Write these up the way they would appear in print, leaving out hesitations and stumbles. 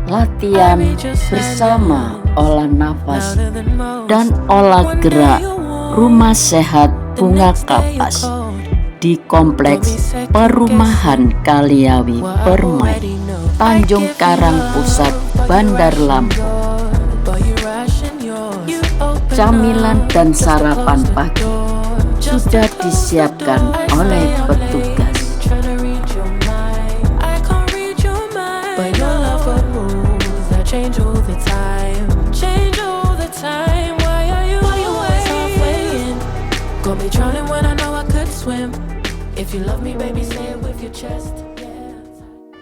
Latihan bersama olah nafas dan olah gerak Rumah Sehat Bunga Kapas di Kompleks Perumahan Kaliawi Permai, Tanjung Karang Pusat, Bandar Lampung. Camilan dan sarapan pagi sudah disiapkan oleh petugas.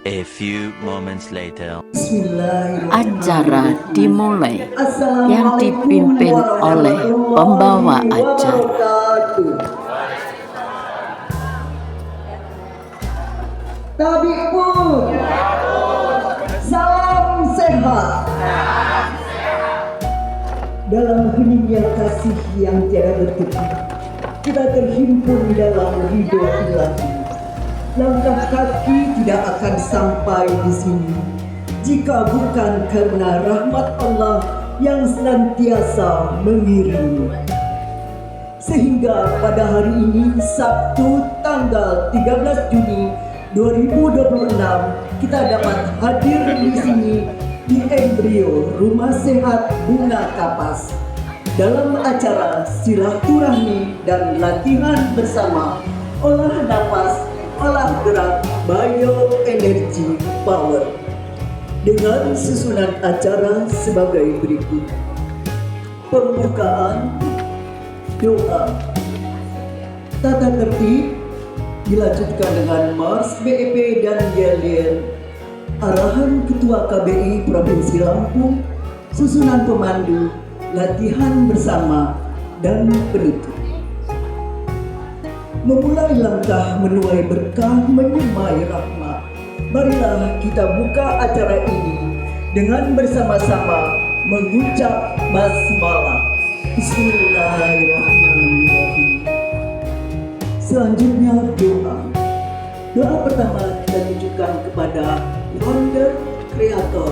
A few moments later. Acara dimulai yang dipimpin oleh pembawa acara. Tabibun, salam sehat. Dalam heningnya kasih yang tiada bertepi, kita terhimpun dalam ridho ilahi. Langkah kaki tidak akan sampai di sini jika bukan karena rahmat Allah yang senantiasa mengiringi. Sehingga pada hari ini, Sabtu tanggal 13 Juni 2026, kita dapat hadir di sini di embrio Rumah Sehat Bunga Kapas dalam acara silaturahmi dan latihan bersama olah nafas, olah gerak bioenergy power dengan susunan acara sebagai berikut. Pembukaan, doa, tata tertib dilanjutkan dengan Mars BEP dan Yel-Yel, arahan Ketua KBI Provinsi Lampung, susunan pemandu, latihan bersama, dan penutup. Memulai langkah menuai berkah menyemai rahmat. Marilah kita buka acara ini dengan bersama-sama mengucap basmalah. Bismillahirrahmanirrahim. Selanjutnya doa. Doa pertama kita tujukan kepada founder, kreator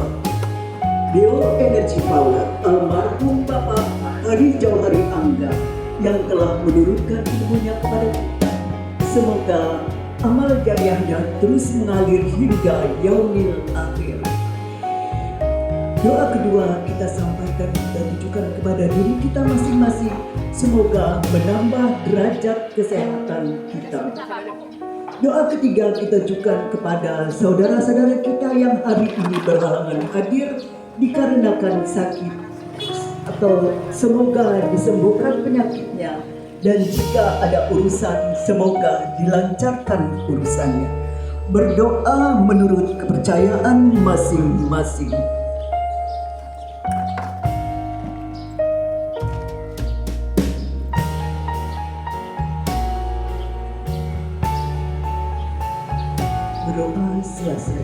Bioenergy Power, almarhum Bapak Hadi Jauhari Angga, yang telah menurunkan ilmunya kepada kita. Semoga amal jariahnya terus mengalir hingga yaumil akhir. Doa kedua kita sampaikan dan tujukan kepada diri kita masing-masing. Semoga menambah derajat kesehatan kita. Doa ketiga kita tujukan kepada saudara-saudara kita yang hari ini berhalangan hadir dikarenakan sakit, atau semoga disembuhkan penyakitnya, dan jika ada urusan semoga dilancarkan urusannya. Berdoa menurut kepercayaan masing-masing. Berdoa selesai.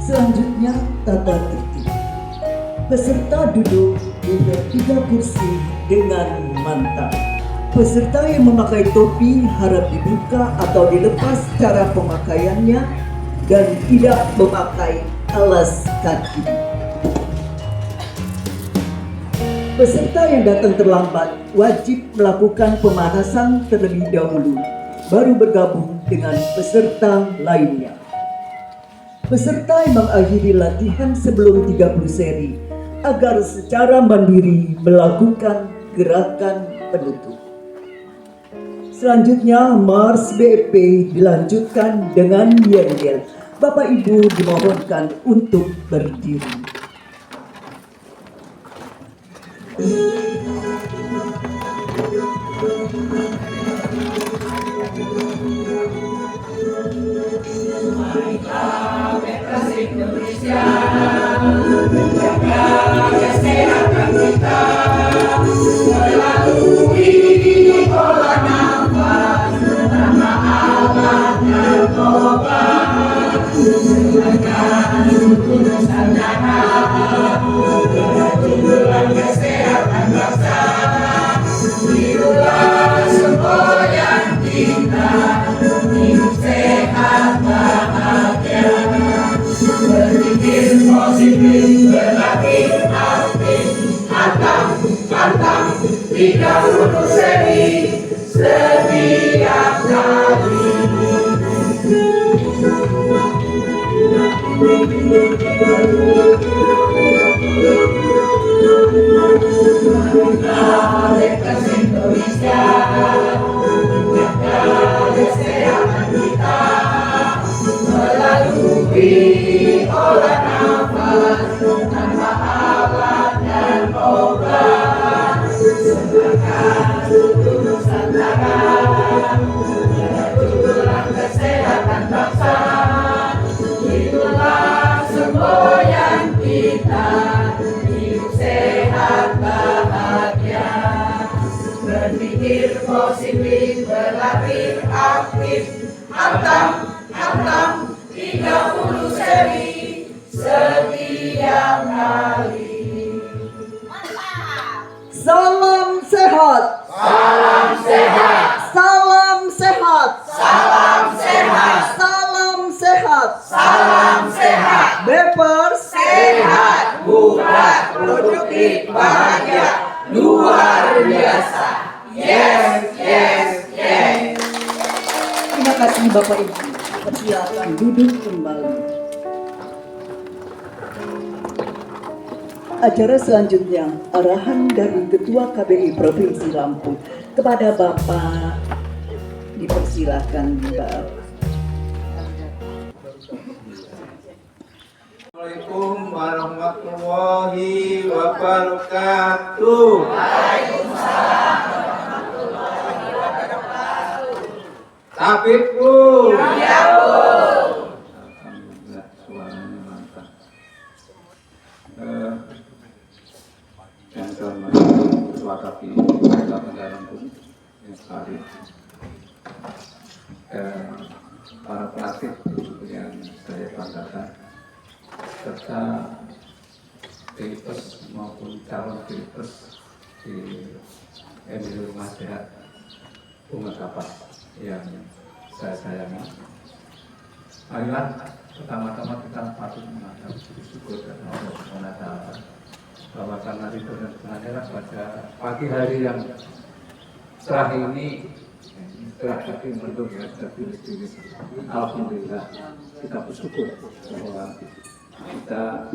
Selanjutnya tata tertib. Peserta duduk di 3 kursi dengan mantap. Peserta yang memakai topi harap dibuka atau dilepas cara pemakaiannya dan tidak memakai alas kaki. Peserta yang datang terlambat wajib melakukan pemanasan terlebih dahulu, baru bergabung dengan peserta lainnya. Peserta yang mengakhiri latihan sebelum 30 seri agar secara mandiri melakukan gerakan penutup. Selanjutnya Mars BEP dilanjutkan dengan Yel-Yel. Bapak Ibu dimohonkan untuk berdiri. Indonesia, menjaga kesehatan kita, melalui olah nafas, nama Allah tertobat, sejagat suku Nusantara, berjuang kesehatan bangsa, birulah semboyan kita. berlatih aktif, antang 30 seri setiap kali. Atletas Indonesia, jaga kesehatan kita melalui olah nafas tanpa alat dan obat. Semangat seluruh Nusantara, tulang kesehatan bangsa, itulah semboyan kita, hidup sehat bahagia, berpikir positif, berlatih aktif, antang 30 seri setiap kali. Salam sehat. Salam sehat, Salam sehat. salam sehat, Salam sehat. salam sehat. Bepers. Sehat, bugar, produktif, bahagia, luar biasa. Yes, yes, yes. Terima kasih Bapak Ibu. Silakan duduk kembali. Acara selanjutnya arahan dari Ketua KBI Provinsi Lampung kepada Bapak, dipersilakan Mbak. Assalamualaikum warahmatullahi wabarakatuh. Waalaikumsalam warahmatullahi wabarakatuh. Tabib Bu. Ya Bu. Alhamdulillah suaranya mantap. Yang saya hormati Ketua KPI Kabupaten Lampung yang sekali, para pelatih yang saya banggakan, serta pilpres maupun calon pilpres di MILU Rumah Sehat Bunga Kapas yang saya sayangi. Marilah pertama-tama kita patut mengucap syukur kepada Allah Subhanahu wa Ta'ala bahwa karena ridho dan kemuliaan pada pagi hari yang cerah ini, cerah tapi mendung ya, tapi alhamdulillah kita bersyukur bahwa kita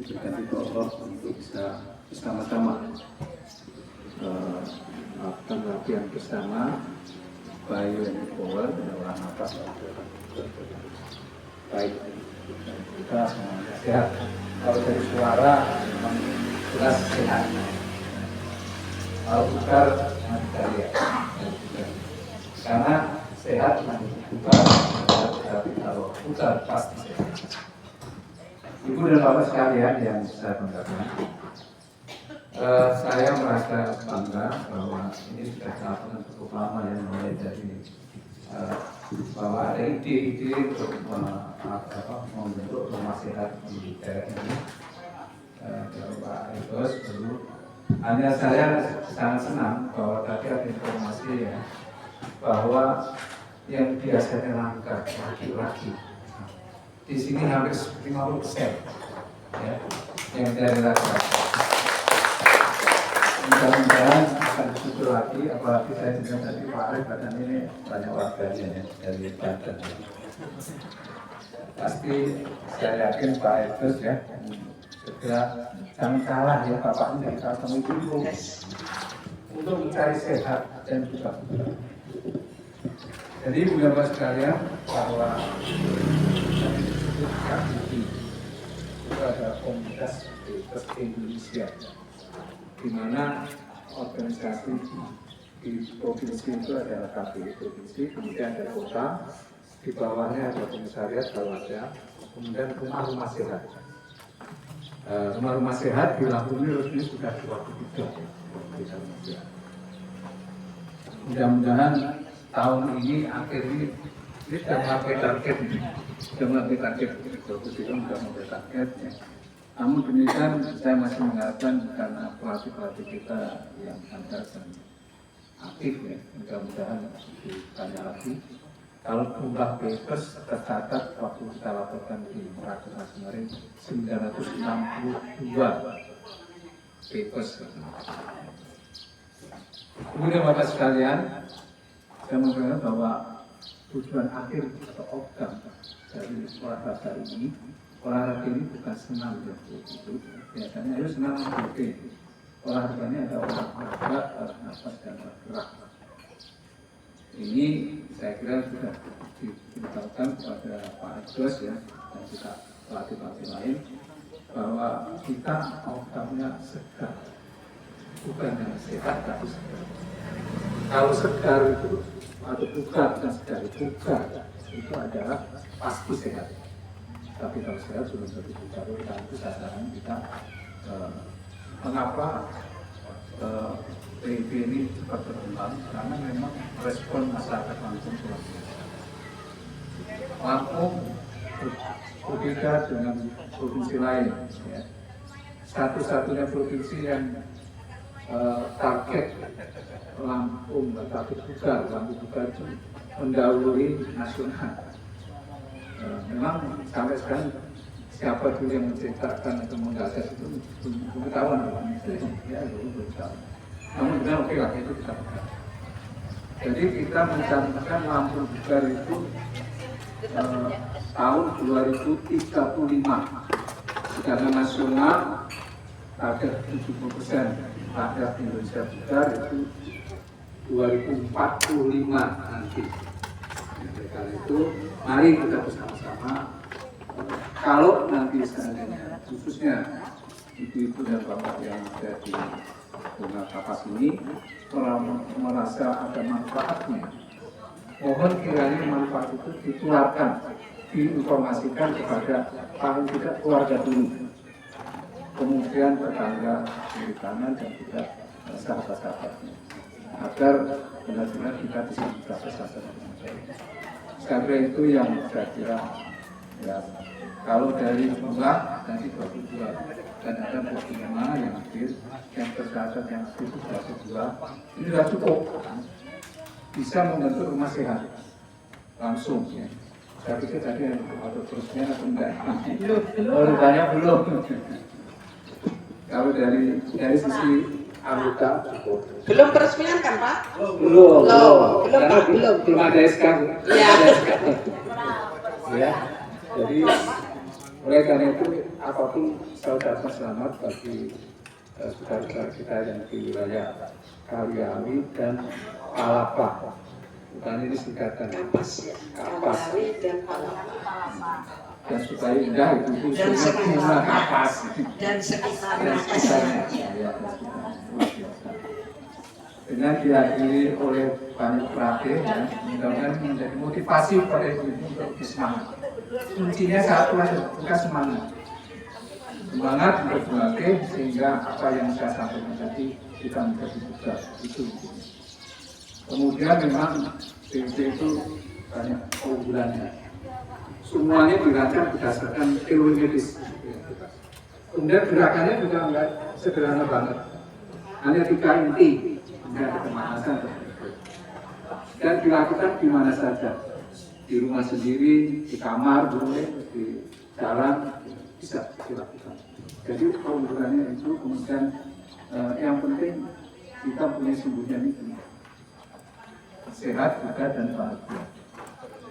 diberikan ridho Allah untuk bisa bersama-sama melakukan latihan bersama Biopower dan olah nafas. Baik, kita semuanya sehat. Kalau dari suara memang jelas sehat. Kalau bukan kita lihat, karena sehat bukan, tapi kalau bukan pasti sehat. Ibu dan Bapak sekalian yang saya banggakan, saya merasa bangga bahwa ini sudah dilakukan cukup lama ya, mulai dari bahwa ada ide-ide untuk membentuk rumah sehat di daerah ini. Pak Egos dulu, hanya saya sangat senang bahwa tadi ada informasi ya bahwa yang biasanya langka laki-laki di sini hampir 50% ya, yang dari laki-laki. Mudah-mudahan akan syukur lagi, apalagi saya dengar tadi Pak Arif katanya ini banyak warganya ya, dari Banten. Pasti saya yakin Pak Egos ya segera jangan kalah ya bapaknya dari kampung itu untuk mencari sehat dan juga bergerak. Jadi Bapak sekalian, bahwa KPI itu adalah komunitas Indonesia, di mana organisasi di provinsi itu adalah KPI provinsi, kemudian ada kota, di bawahnya ada komisariat kalau ada, kemudian rumah-rumah sehat. Rumah-rumah sehat di Lampung ini resmi sudah 23. Mudah-mudahan tahun ini akhir ini sudah melampaui target, sudah melampaui target, sudah melampaui target. Ya. Namun demikian saya masih mengharapkan karena pelatih-pelatih kita yang handal dan aktif ya, mudah-mudahan lebih banyak lagi. Kalau jumlah papers tercatat waktu kita laporkan di Rakernas kemarin 962 papers. Kemudian Bapak sekalian, saya mengatakan bahwa tujuan akhir atau outcome dari olahraga ini bukan senam ya, itu biasanya itu senam oke. Olahraganya ada olahraga, nafas dan bergerak. Ini saya kira sudah diberitahukan kepada Pak Agus ya dan juga pelatih-pelatih lain bahwa kita outcome-nya segar, bukan yang sehat tapi segar. Kalau segar itu atau bukan dan segar itu adalah pasti sehat. Tapi kalau sehat sudah tentu bicara dan itu sasaran kita mengapa PIB ini cepat berkembang karena memang respon masyarakat langsung luar biasa. Lampung berbeda dengan provinsi lain. Ya. Satu-satunya provinsi yang target Lampung buka itu mendahului nasional. Memang sampai sekarang siapa dulu yang menciptakan atau menggagas itu belum ketahuan. Ya, belum tahu. Namun benar oke lah itu kita pegang. Jadi kita mencantumkan Lampung Bugar itu tahun 2035. Sedangkan nasional target 70%, target Indonesia Bugar itu 2045 nanti. Oleh karena itu, mari kita bersama-sama. Kalau nanti seandainya khususnya ibu-ibu dan bapak yang ada di Bunga Kapas ini merasa ada manfaatnya, mohon kiranya manfaat itu ditularkan, diinformasikan kepada paling tidak keluarga dulu, kemudian tetangga kiri kanan dan juga sahabat-sahabatnya, agar benar-benar kita bisa mencapai sasaran. Saya kira itu yang saya kira ya. Kalau dari jumlah nanti 22 dan ada 25 yang hadir, yang tercatat yang aktif itu 22, ini sudah cukup, bisa membentuk rumah sehat langsung. Ya. Saya pikir tadi ada terusnya atau enggak? Rupanya belum. Kalau dari sisi anggota cukup. Belum peresmian kan Pak? Belum. Karena belum ada SK. Ya. Ya. Jadi oleh karena itu apapun saya ucapkan selamat bagi saudara-saudara kita yang di wilayah Kawiawi dan Palapa. Bukan ini singkatan Kapas. Dan Palapa. Dan supaya indah itu semua Kapas. Dan sekitarnya. Ya, dengan dihadiri oleh banyak pelatih, ya, mudah-mudahan menjadi motivasi pada ibu-ibu untuk bersemangat. Kuncinya satu aja, bukan semangat. Semangat untuk berlatih sehingga apa yang saya sampaikan tadi kita menjadi juga itu. Kemudian memang PIB itu banyak keunggulannya. Semuanya dirancang berdasarkan teori medis. Kemudian gerakannya juga enggak sederhana banget. Hanya 3 inti, kemudian ada pemanasan dan dilakukan di mana saja. Di rumah sendiri, di kamar, boleh, di jalan, bisa dilakukan. Jadi keunggulannya itu kemudian yang penting kita punya sumbernya itu sehat, juga dan bahagia.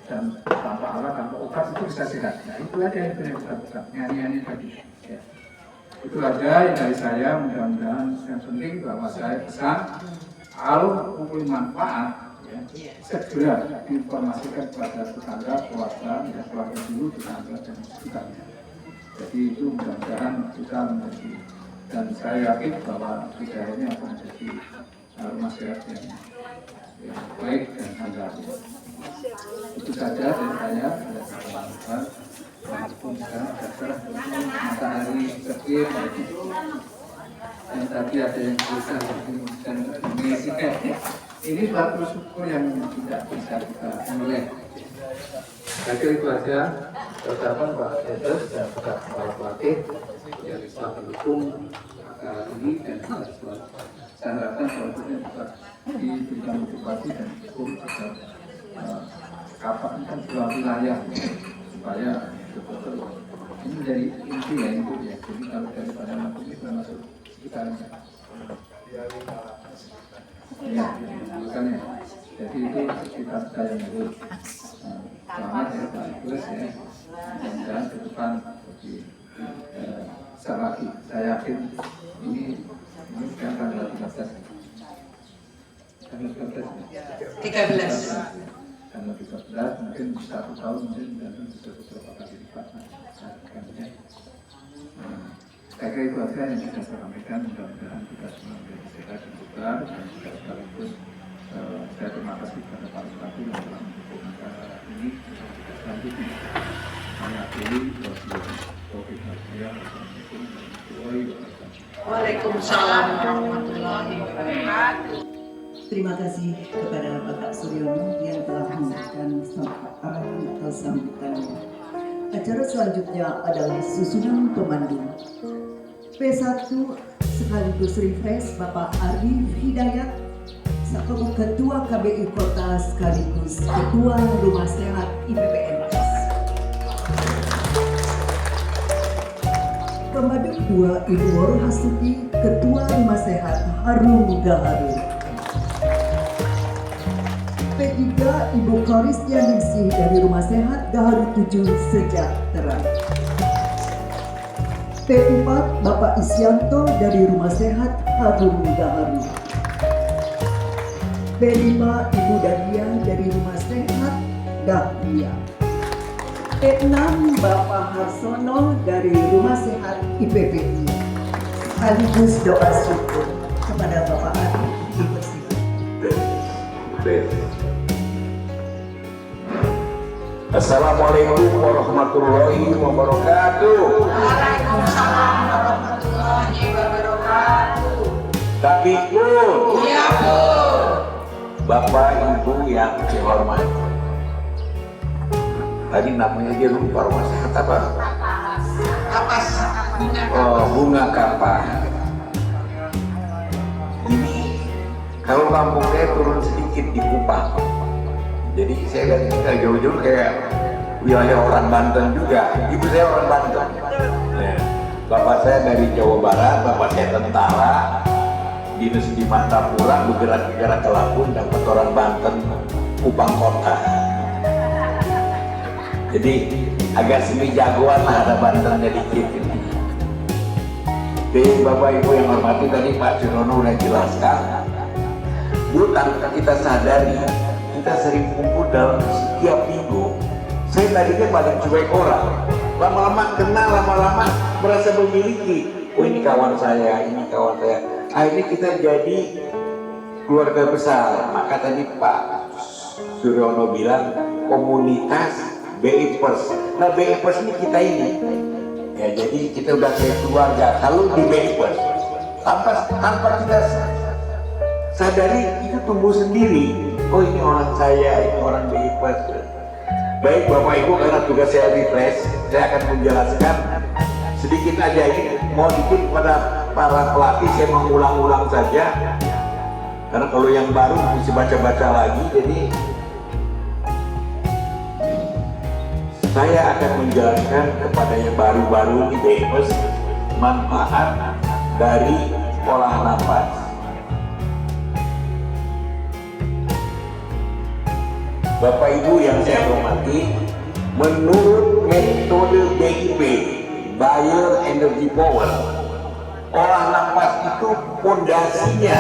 Dan tanpa alat, tanpa obat itu bisa sehat. Nah itu aja yang kita buka, nyanyi-nyanyi tadi. Ya. Itu aja yang dari saya, mudah-mudahan yang penting bahwa saya pesan kalau mempunyai manfaat, ya, segera diinformasikan kepada tetangga, keluarga, ya, keluarga dulu, tetangga dan sekitarnya. Jadi itu mudah-mudahan kita menjadi, dan saya yakin bahwa kita ini akan menjadi rumah sehat yang baik dan handal. Itu saja dari saya. Walaupun sekarang ada matahari terbit, yang tadi ada yang tulisan dan mengisikan. Ini suatu syukur yang tidak bisa kita menilai. Saya kira itu saja ucapan Pak Edes dan juga Kepala Pelatih yang bisa mendukung ini dan saya harapkan selanjutnya juga diberikan motivasi dan dukung agar kapak ini kan sebuah wilayah supaya betul-betul ini menjadi inti ya, inti ya. Jadi kalau daripada lampu ini termasuk sekitarnya. Ya, makanya. Jadi itu sekitar saya menurut. Selamat ya Pak Ibu ya. Dan ke depan saya yakin ini sekarang tanggal 13. Tanggal 13. 13. Tanggal 13 mungkin 1 tahun mungkin dan bisa beberapa kali lipat. Saya kira itu saja yang bisa saya sampaikan. Mudah-mudahan kita semua menjadi sehat dan bugar dan juga sekaligus saya terima kasih kepada Pak Bupati yang telah mendukung acara ini selanjutnya. Saya akhiri Waalaikumsalam warahmatullahi wabarakatuh. Terima kasih kepada Bapak Suryono yang telah memberikan arahan atau sambutannya. Acara selanjutnya adalah susunan pemandu. P1 sekaligus refresh Bapak Arif Hidayat, selaku Ketua KBI Kota sekaligus Ketua Rumah Sehat IPPNS. Pemandu kedua Ibu Woro Hasuti, Ketua Rumah Sehat Harum Gaharu. P3 Ibu Koristia Ningsih dari Rumah Sehat Gaharu 7 Sejahtera. P4 Bapak Isyanto dari Rumah Sehat Harum Gaharu. P5 Ibu Dahlia dari Rumah Sehat Dahlia. P6 Bapak Harsono dari Rumah Sehat IPPI. Sekaligus doa syukur kepada Bapak Arif dipersilakan. Assalamualaikum warahmatullahi wabarakatuh. Waalaikumsalam warahmatullahi wabarakatuh. Tapi pun Iya Bu. Bapak Ibu yang saya hormati, tadi namanya dia lupa Rumah Sehat apa? Kapas. Oh, Bunga Kapas. Ini kalau kampung saya turun sedikit di Kupang. Jadi saya lihat jauh-jauh kayak wilayah orang Banten juga. Ibu saya orang Banten. Ya. Bapak saya dari Jawa Barat, bapak saya tentara, dinas di Mantapura, bergerak ke Lampung, dapat orang Banten, Kupang Kota. Jadi agak semi jagoan lah, ada Bantennya dikit. Jadi Bapak Ibu yang hormati, tadi Pak Surono udah jelaskan. Bu, tanpa kita sadari, kita sering kumpul dalam setiap minggu. Saya tadinya paling cuek orang, lama-lama kenal, lama-lama merasa memiliki. Oh ini kawan saya, ini kawan saya. Akhirnya kita jadi keluarga besar. Maka tadi Pak Suryono bilang komunitas BIPers. Nah BIPers ini kita ini. Ya jadi kita udah kayak keluarga. Kalau di BIPers, tanpa kita sadari itu tumbuh sendiri. Oh ini orang saya, ini orang BIPers. Baik Bapak Ibu, karena tugas saya refresh, saya akan menjelaskan sedikit aja ini. Mau dikit kepada para pelatih, saya mengulang-ulang saja. Karena kalau yang baru mesti baca-baca lagi, jadi saya akan menjelaskan kepada yang baru-baru di BIPers manfaat dari olah nafas. Bapak Ibu yang saya hormati, menurut metode BIP, Bioenergy Power, olah nafas itu fondasinya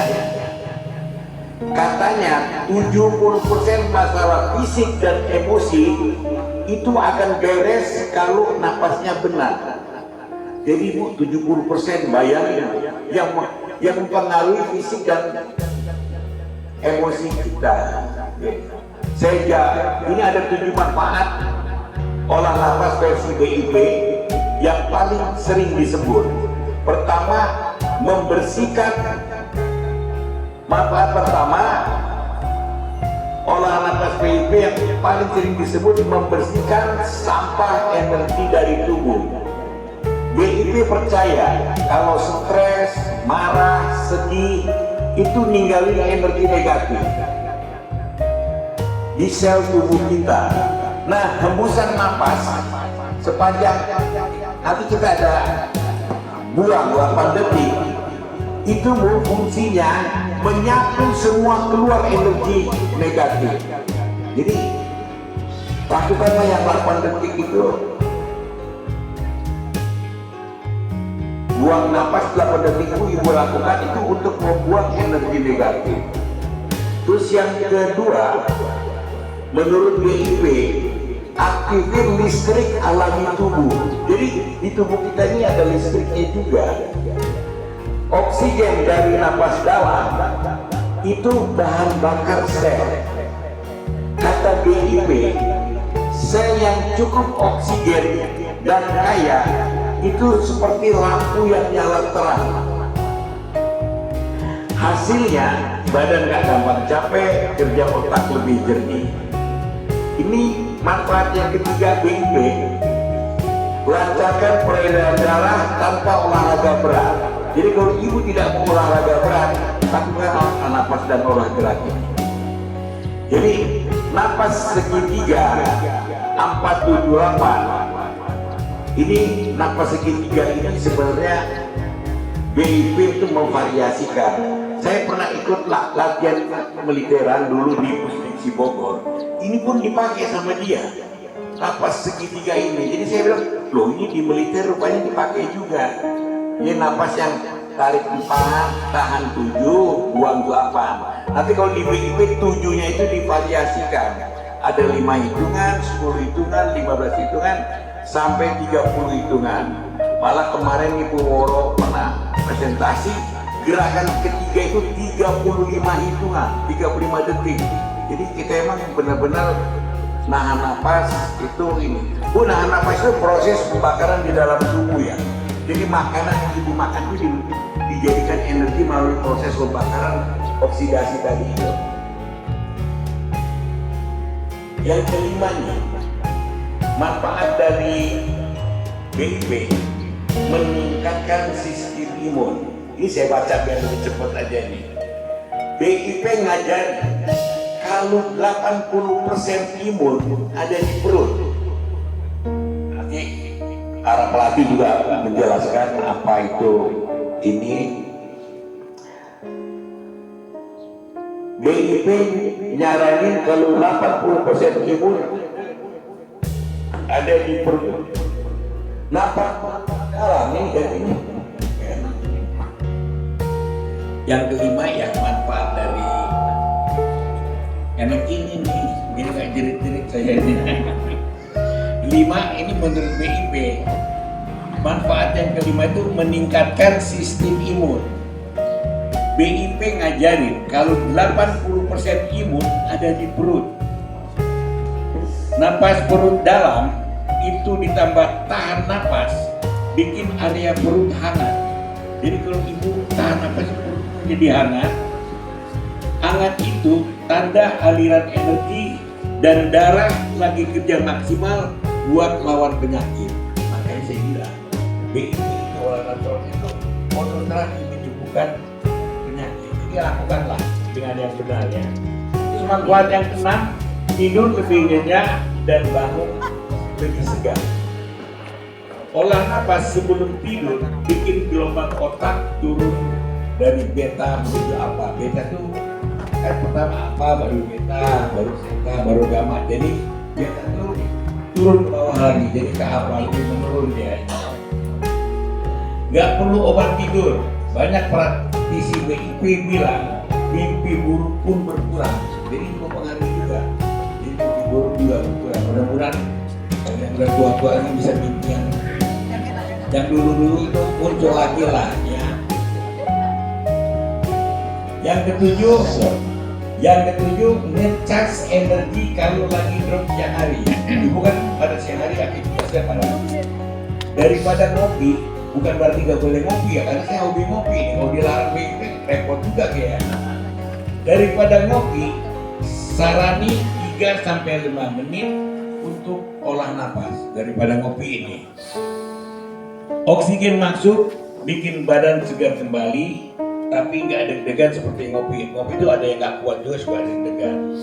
katanya 70% masalah fisik dan emosi itu akan beres kalau nafasnya benar. Jadi Bu, 70% bayangin yang mempengaruhi fisik dan emosi kita. Sehingga ini ada 7 manfaat olah nafas versi BIP yang paling sering disebut. Pertama, membersihkan. Manfaat pertama olah nafas BIP yang paling sering disebut membersihkan sampah energi dari tubuh. BIP percaya kalau stres, marah, sedih itu ninggalin energi negatif. di sel tubuh kita. Nah, hembusan napas sepanjang nanti kita ada buang 8 detik, itu fungsinya menyapu semua keluar energi negatif. Jadi lakukanlah yang 8 detik itu, buang napas 8 detik itu ibu lakukan itu untuk membuang energi negatif. Terus yang kedua, menurut BIP, aktifin listrik alami tubuh. Jadi di tubuh kita ini ada listriknya juga. Oksigen dari napas dalam itu bahan bakar sel. Kata BIP, sel yang cukup oksigen dan kaya itu seperti lampu yang nyala terang. Hasilnya badan gak gampang capek, kerja otak lebih jernih. Ini manfaat yang ketiga BIP, lancarkan peredaran darah tanpa olahraga berat. Jadi kalau ibu tidak mau olahraga berat, lakukan napas dan olahraga. Jadi napas segitiga 478. Ini napas segitiga ini sebenarnya BIP itu memvariasikan. Saya pernah ikut latihan militeran dulu di Pusdiksi Bogor. Ini pun dipakai sama dia, napas segitiga ini. Jadi saya bilang, loh ini di militer rupanya dipakai juga. Ini napas yang tarik 4, tahan 7, buang 8. Nanti kalau di BIP 7-nya itu divariasikan. Ada 5 hitungan, 10 hitungan, 15 hitungan, sampai 30 hitungan. Malah kemarin Ibu Woro pernah presentasi, gerakan ketiga itu 35 hitungan, 35 detik. Jadi kita emang benar-benar nahan napas itu ini. Nahan napas itu proses pembakaran di dalam tubuh ya. Jadi makanan yang ibu makan itu dijadikan energi melalui proses pembakaran oksidasi tadi itu. Yang kelima nih, manfaat dari BIP meningkatkan sistem imun. Ini saya baca biar lebih cepat aja nih. BIP ngajar kalau 80% imun ada di perut. Nanti para pelatih juga menjelaskan apa itu ini. BIP nyaranin kalau 80% imun ada di perut. Napas dalam ini dan ini. Yang kelima ya manfaat dari enak ini nih, ini kayak jerit-jerit saya ini. 5 ini menurut BIP. Manfaat yang kelima itu meningkatkan sistem imun. BIP ngajarin kalau 80% imun ada di perut. Napas perut dalam itu ditambah tahan napas, bikin area perut hangat. Jadi kalau ibu tahan napas perut jadi hangat. Hangat itu tanda aliran energi dan darah lagi kerja maksimal buat lawan penyakit. Makanya saya bilang BIP awal natural itu konsentrasi menyembuhkan penyakit. Jadi lakukanlah dengan yang benar ya. Terus manfaat yang keenam, tidur lebih nyenyak dan bangun lebih segar. Olah napas sebelum tidur bikin gelombang otak turun dari beta menuju alfa. Beta itu kan pertama alfa, baru beta, baru zeta, baru gamma. Jadi beta itu turun ke bawah lagi, jadi ke alfa lebih menurun dia. Gak perlu obat tidur. Banyak praktisi BIP bilang mimpi buruk pun berkurang. Jadi itu mempengaruhi juga. Jadi mimpi buruk juga berkurang. Mudah-mudahan yang udah tua-tua ini bisa mimpi yang dulu-dulu itu muncul lagi lah ya. Yang ketujuh ngecas energi kalau lagi drop siang hari. Ibu kan pada siang hari aktivitasnya pada daripada ngopi, bukan berarti gak boleh ngopi ya, karena saya hobi ngopi. Kalau dilarang BIP repot juga ya. Daripada ngopi, sarani 3-5 menit untuk olah napas daripada ngopi ini. Oksigen masuk, bikin badan segar kembali, tapi nggak deg-degan seperti ngopi. Ngopi itu ada yang nggak kuat juga suka deg-degan.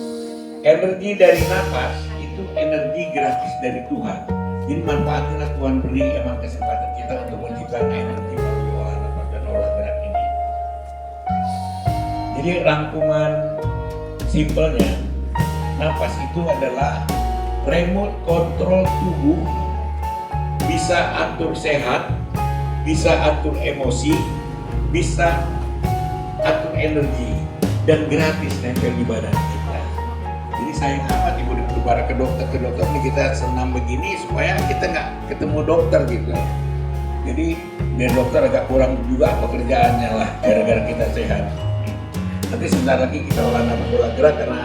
Energi dari nafas itu energi gratis dari Tuhan. Jadi manfaatkanlah Tuhan beri emang kesempatan kita untuk menciptakan energi melalui olah nafas dan olah gerak ini. Jadi rangkuman simpelnya, nafas itu adalah remote control tubuh, bisa atur sehat, bisa atur emosi, bisa atur energi, dan gratis nempel di badan kita. Jadi sayang amat ibu berubah ke dokter nih, kita senam begini supaya kita nggak ketemu dokter gitu. Jadi biar dokter agak kurang juga pekerjaannya lah gara-gara kita sehat. Nanti sebentar lagi kita olah nafas olah gerak karena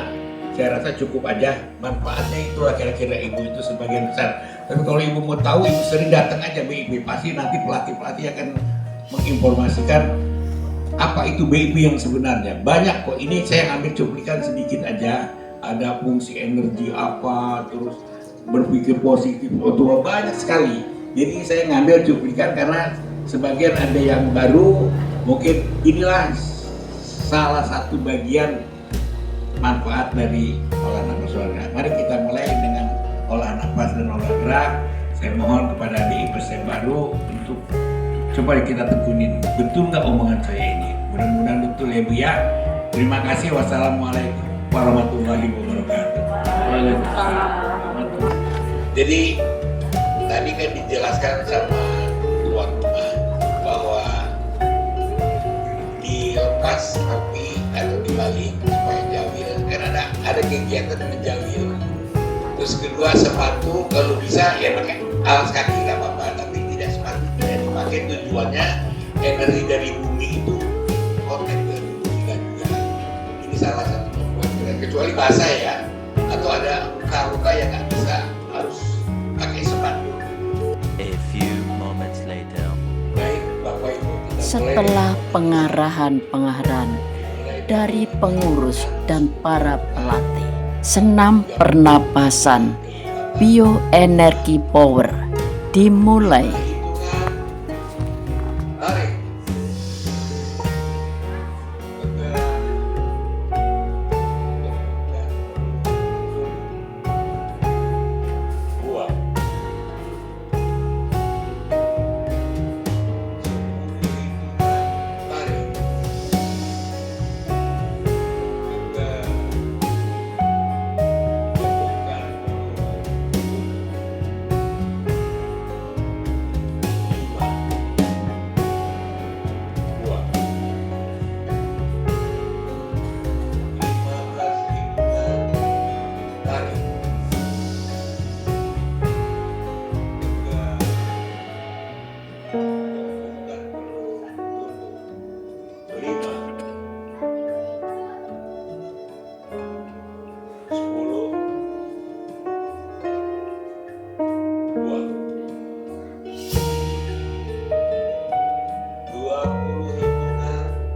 saya rasa cukup aja manfaatnya itulah kira-kira ibu itu sebagian besar. Tapi kalau ibu mau tahu, ibu sering datang aja BIP, pasti nanti pelatih-pelatih akan menginformasikan apa itu BIP yang sebenarnya. Banyak kok, ini saya ambil cuplikan sedikit aja. Ada fungsi energi apa, terus berpikir positif, banyak sekali. Jadi saya ngambil cuplikan karena sebagian ada yang baru, mungkin inilah salah satu bagian manfaat dari olah nafas olah gerak. Mari kita mulai dengan olah nafas dan olah gerak. Saya mohon kepada BIP saya baru untuk coba kita tekunin betul nggak omongan saya ini. Mudah-mudahan betul ya Bu ya. Terima kasih. Wassalamualaikum warahmatullahi wabarakatuh. Jadi tadi kan dijelaskan sama tuan rumah bahwa dilepas topi atau dibalik supaya jawil, karena ada kegiatan menjawil. Terus kedua, sepatu kalau bisa ya pakai alas kaki nggak apa-apa, tapi tidak sepatu tidak dipakai, tujuannya energi dari bumi itu kontak ke kita juga. Ini salah satu membuat kita, kecuali basah ya, atau ada luka-luka yang nggak bisa harus pakai sepatu. A few moments later. Baik Bapak Ibu, kita mulai. Setelah pengarahan dari pengurus dan para pelatih, senam pernapasan bioenergi power dimulai. Tarik. Buang.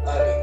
Tarik.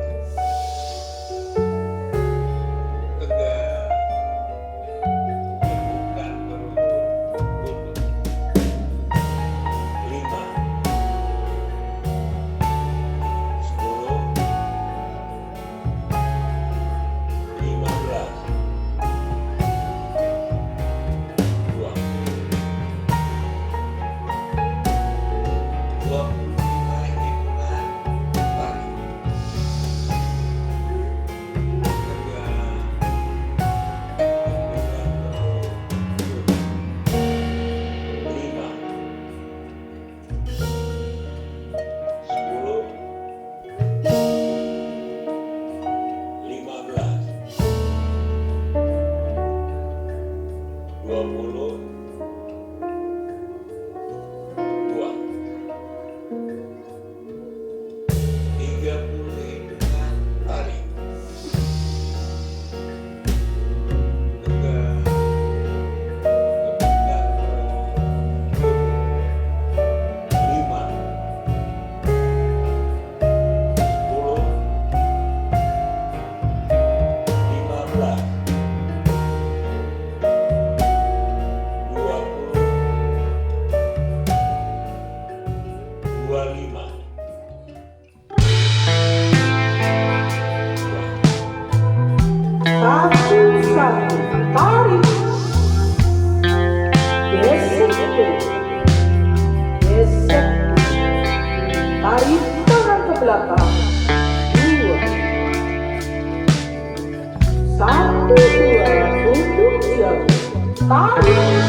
tarik,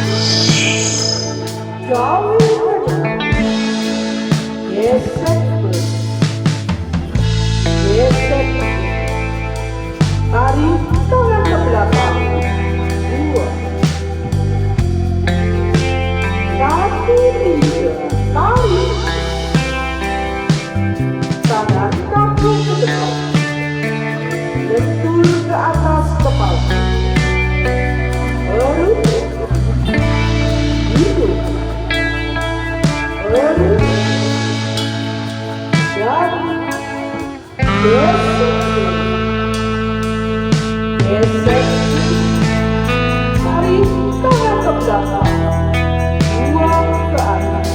jauh ke depan, gesek beri, gesek beri, tarik tangan ke belakang, 2, 1, 3, tarik, tangan kaki ke depan, lentur ke atas kepala, urut, hidup, urut, dan gesek, tarik tangan ke belakang, buang ke atas,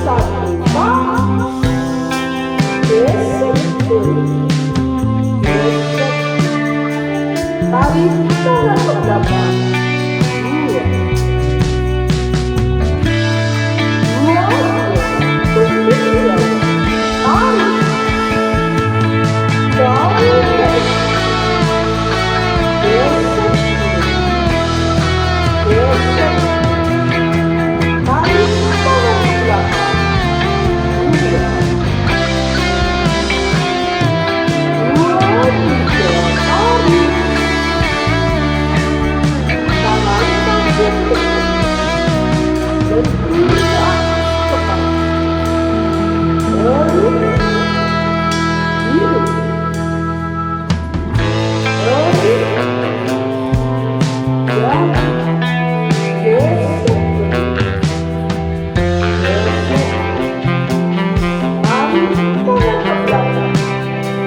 1, pas, gesek beri, gesek, tarik tangan ke belakang, 2, 2, bergerak, tarik, jauh ke depan, gesek beri, gesek, tarik tangan ke belakang, 2, 2, 3, tarik, tangan kaki ke depan, lentur ke atas kepala, urut, hidup, urut,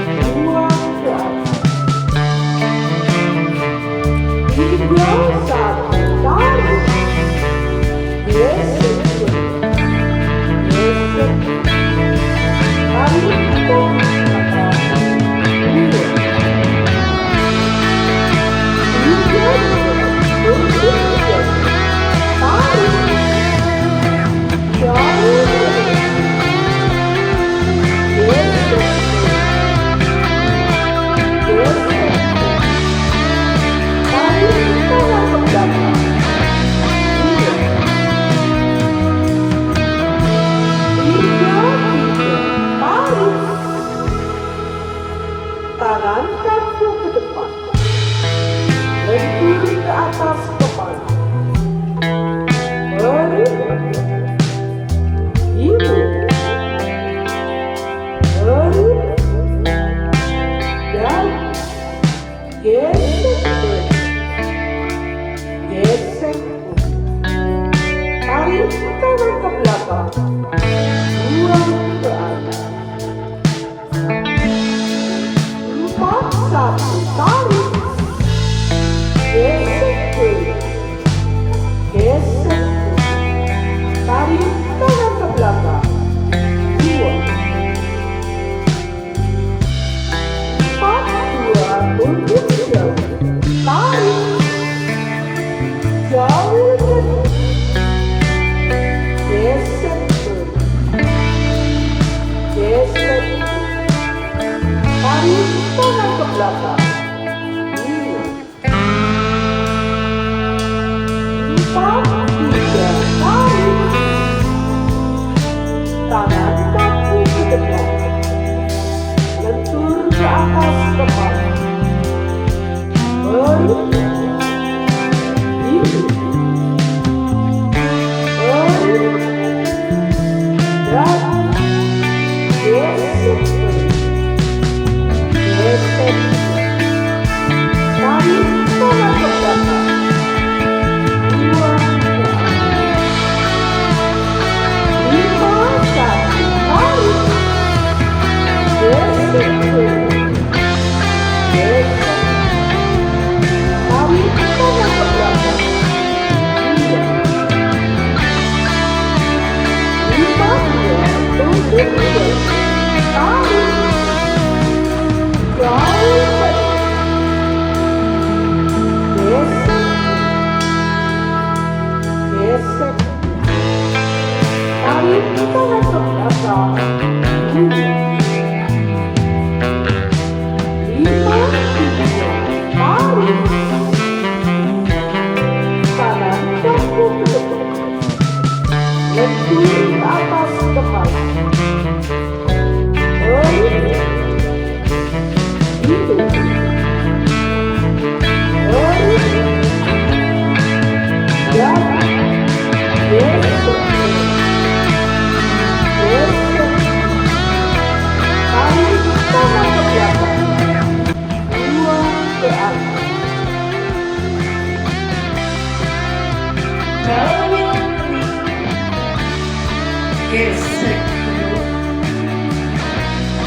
dan gesek beri, gesek, tarik tangan ke belakang, buang ke atas, 3, 1, tarik, gesek beri, gesek, tarik tangan ke belakang, 2, 3, bergerak, tarik, jauh ke depan, gesek beri, gesek, tarik tangan ke belakang, 2, 3, tarik, tangan kaki ke depan, lentur ke atas kepala, urut, hidup, urut, dan gesek beri, gesek, tarik tangan ke belakang, buang ke atas, 4, 1, tarik, gesek beri, gesek, tarik tangan ke belakang, 2, 4, 2, tunjuk jauh, tarik, jauh ke depan, gesek beri, gesek, tarik tangan ke belakang, 2, 4, 3, tarik, tangan kaki ke depan, lentur ke atas kepala, urut, hidup, urut, dan gesek beri, gesek, gesek perut,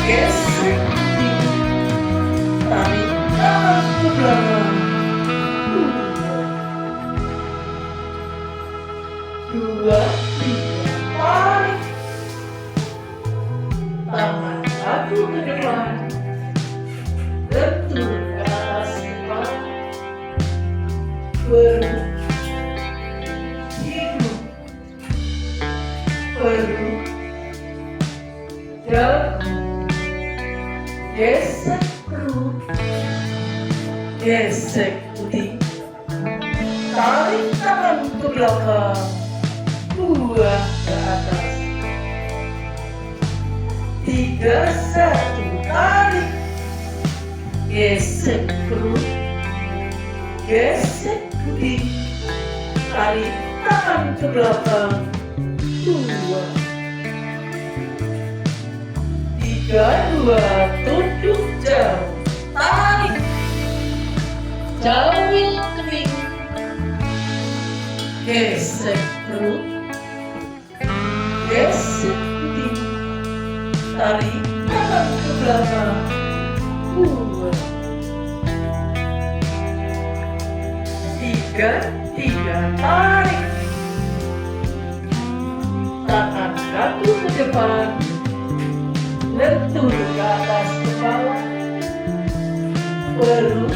gesek pipi, tarik tangan ke belakang, dua, tiga, tarik tangan satu ke depan, lentur ke atas kepala, perut, hidung, perut, dagu, gesek perut, gesek putih, tarik tangan ke belakang, buang ke atas, 3, 1, tarik, gesek perut, gesek putih, tarik tangan ke belakang, 2, 3, 2, tunduk jauh, tarik, jauhin kening, gesek perut, gesek putih, tarik tangan ke belakang, 2, 3, tarik, tangan satu ke depan, lentur ke atas kepala, perut,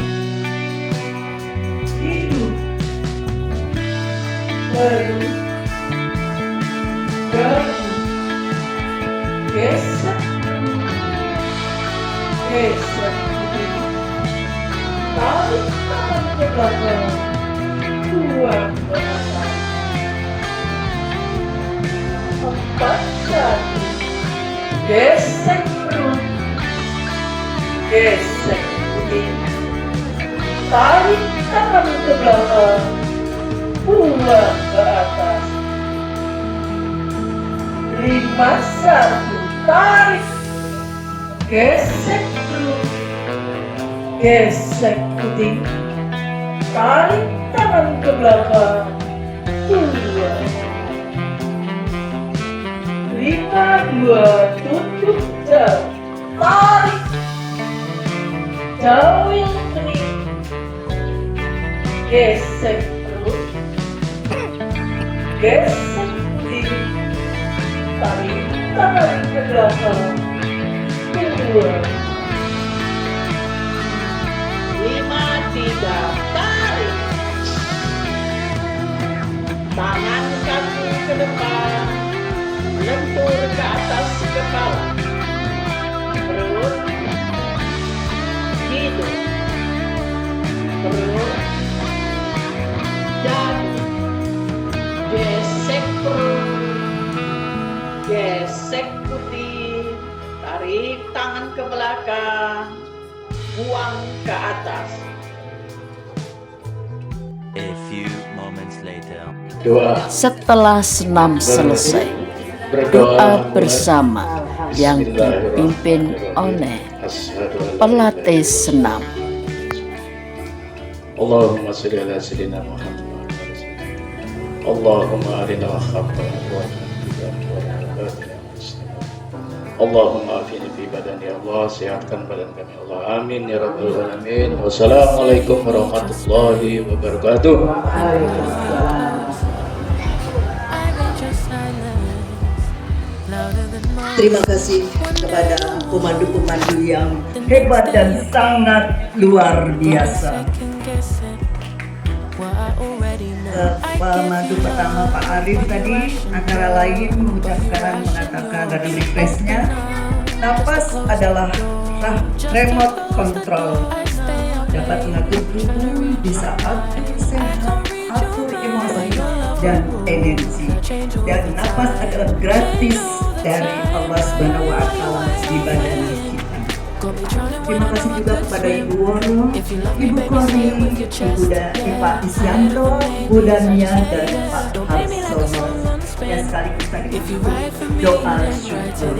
hidung, perut, dagu, gesek perut, gesek putih, tarik tangan ke belakang, buang ke atas, 4, 1, gesek perut, gesek putih, tarik tangan ke belakang, buang ke atas, 5, 1, tarik, gesek perut, gesek putih, tarik tangan ke belakang, 2, 5, 2, tunduk jauh, tarik, jauhin kening, gesek perut, gesek putih, tarik tangan ke belakang, 2, 5, 3, tarik, tangan kaki ke depan, lentur ke atas kepala, perut, hidung, perut, dagu, gesek perut, gesek putih, tarik tangan ke belakang, buang ke atas. A few moments later. Doa Setelah senam selesai, doa bersama yang dipimpin oleh pelatih senam. Allahumma sholli ala sayyidina Muhammad. Allahumma arina haqqa wa Allahumma afini fi badani, Allah sehatkan badan kami, Allah amin ya rabbal alamin. Wassalamualaikum warahmatullahi wabarakatuh. Terima kasih kepada pemandu-pemandu yang hebat dan sangat luar biasa. Pemandu pertama Pak Arif tadi antara lain mengucapkan, mengatakan dari requestnya, napas adalah remote control, dapat mengatur tubuh, bisa atur sehat, atur emosi dan energi, dan napas adalah gratis dari Allah Subhanahu wa Ta'ala di badan kita. Terima kasih juga kepada Ibu Woro, Ibu Kori, Pak Isyanto, Bu Dania, dan Pak Harsono, yang sekaligus tadi doa syukur.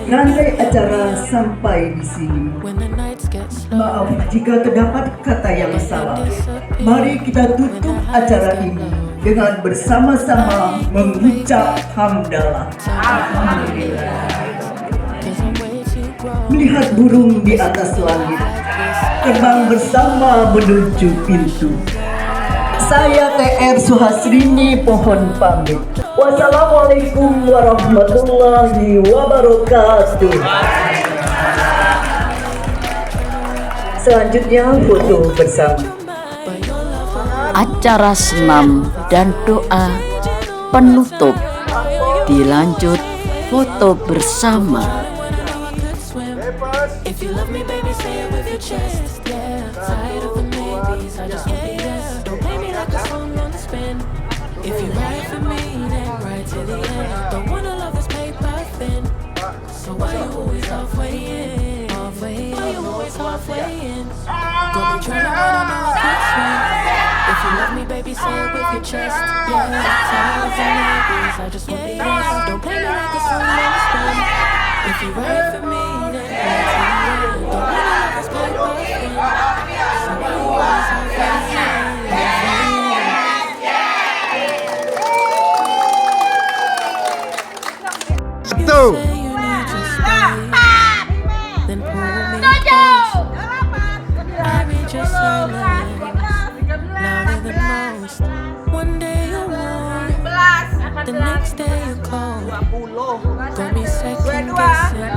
Rantai acara sampai di sini. Maaf jika terdapat kata yang salah. Mari kita tutup acara ini dengan bersama-sama mengucap hamdalah. Melihat burung di atas langit, terbang bersama menuju pintu. Saya TR Suhasrini pohon pamit. Wassalamualaikum warahmatullahi wabarakatuh. Selanjutnya foto bersama. Acara senam dan doa penutup dilanjut foto bersama. If you love me, baby, say it with your chest. Yeah, tired of the maybes, I just want the yes. Don't play me like a song on spin. If you ride for me, then ride to the end. Don't wanna love this paper thin. So why you always halfway in? Halfway in. Why you always halfway in? Got me trying to run, I know I could swim. If you love me, baby, say it with your chest. Yeah, tired of the maybes, I just want the yes. Don't play me like a song on spin. If you ride for me, then ride to the end. Don't wanna love this paper thin. So why you always halfway in? Tuh.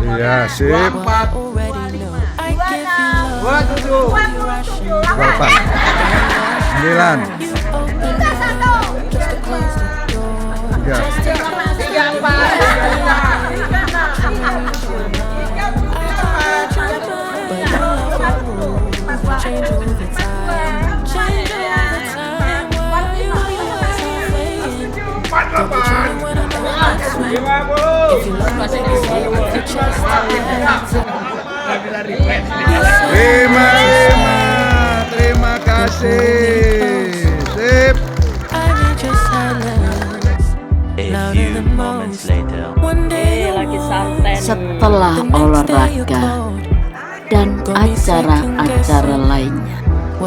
Iya, sip. 8 9 Terima kasih. Sip. A few moments later. Setelah olahraga dan acara-acara lainnya,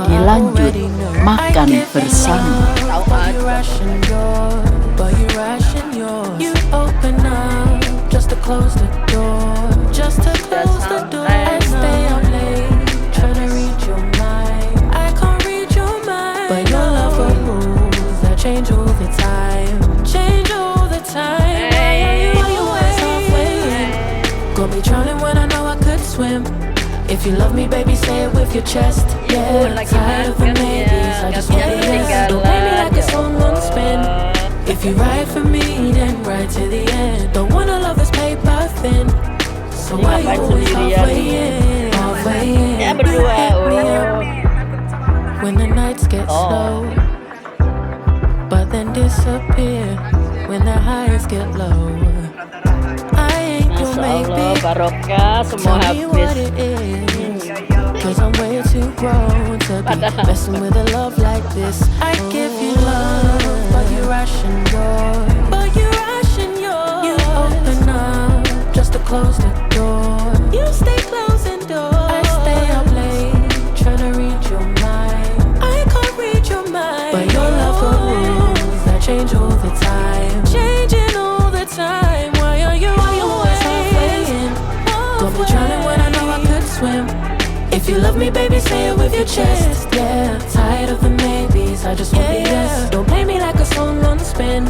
dilanjut makan bersama. Change all the time. Change all the time. Why you always halfway in? Got me drowning when I know I could swim. If you love me, baby, say it with your chest. Yeah, tired of the maybes, I just want the yes. Don't play me like a song on spin. If you ride for me, then ride to the end. Don't wanna love this paper thin. So why you always halfway in? Halfway in. Ya berdua. When the nights get slow, but then disappear when the highs get low. I ain't gonna make Allah, barokah semua tell me what habis. it is, 'cause I'm way too grown to be messing with a love like this. I give you love, but you ration yours. But you ration yours. You open up just to close the door. You stay closing doors. I stay up late trying to read your mind. I can't read your mind, but your love for rules that change all the time. Changing all the time. Why are you always halfway in? Got me drowning when I know I could swim. If you love me, baby, say it with your chest. Yeah, tired of the maybes, I just want the yes. Don't play me like a song on spin.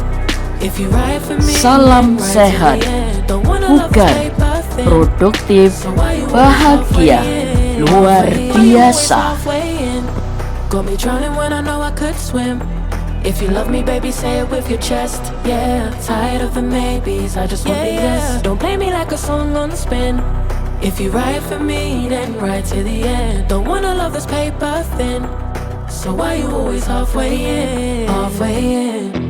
If you ride for me, Salam ride to sehat, the end. Don't wanna love this bugar, paper thin. produktif, So why you always bahagia, halfway in? luar Why you always biasa. halfway in? Got me drowning when I know I could swim. If you love me, baby, say it with your chest. Yeah, tired of the maybes, I just want the yes. Don't play me like a song on spin. If you ride for me, then ride to the end. Don't wanna love this paper thin. So why you always halfway in? Halfway in.